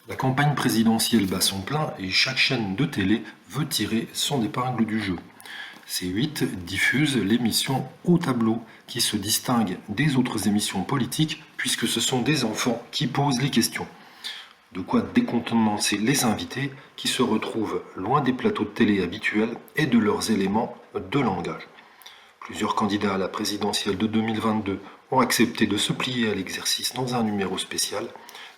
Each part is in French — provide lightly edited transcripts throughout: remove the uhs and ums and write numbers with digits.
La campagne présidentielle bat son plein et chaque chaîne de télé veut tirer son épingle du jeu. C8 diffuse l'émission Au tableau, qui se distingue des autres émissions politiques puisque ce sont des enfants qui posent les questions. De quoi décontenancer les invités qui se retrouvent loin des plateaux de télé habituels et de leurs éléments de langage. Plusieurs candidats à la présidentielle de 2022 ont accepté de se plier à l'exercice dans un numéro spécial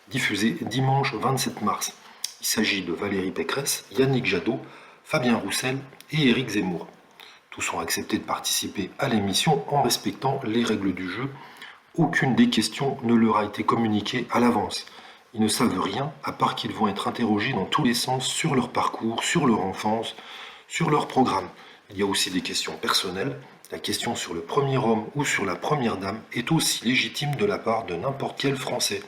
diffusé dimanche 27 mars. Il s'agit de Valérie Pécresse, Yannick Jadot, Fabien Roussel et Éric Zemmour. Tous ont accepté de participer à l'émission en respectant les règles du jeu. Aucune des questions ne leur a été communiquée à l'avance. Ils ne savent rien à part qu'ils vont être interrogés dans tous les sens sur leur parcours, sur leur enfance, sur leur programme. Il y a aussi des questions personnelles. La question sur le premier homme ou sur la première dame est aussi légitime de la part de n'importe quel Français.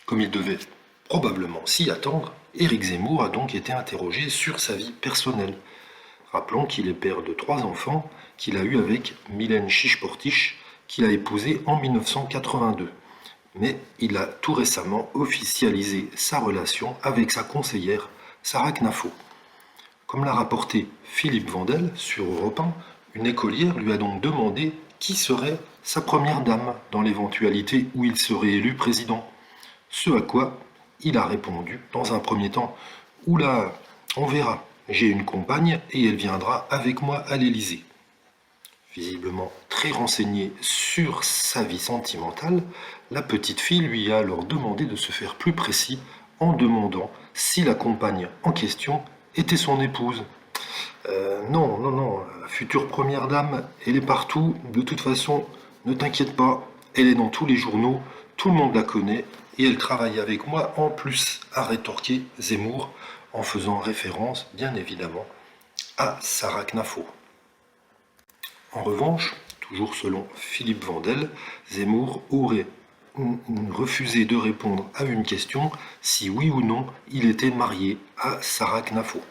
Comme il devait probablement s'y attendre, Éric Zemmour a donc été interrogé sur sa vie personnelle. Rappelons qu'il est père de 3 enfants qu'il a eus avec Mylène Chiche-Portiche, qu'il a épousée en 1982. Mais il a tout récemment officialisé sa relation avec sa conseillère, Sarah Knafo. Comme l'a rapporté Philippe Vandel sur Europe 1, une écolière lui a donc demandé qui serait sa première dame dans l'éventualité où il serait élu président. Ce à quoi il a répondu dans un premier temps « Oula, on verra, j'ai une compagne et elle viendra avec moi à l'Élysée ». Visiblement très renseignée sur sa vie sentimentale, la petite fille lui a alors demandé de se faire plus précis en demandant si la compagne en question était son épouse. Non, la future première dame, elle est partout, de toute façon, ne t'inquiète pas, elle est dans tous les journaux, tout le monde la connaît, et elle travaille avec moi en plus, a rétorqué Zemmour, en faisant référence, bien évidemment, à Sarah Knafo. En revanche, toujours selon Philippe Vandel, Zemmour aurait refusé de répondre à une question si oui ou non il était marié à Sarah Knafo.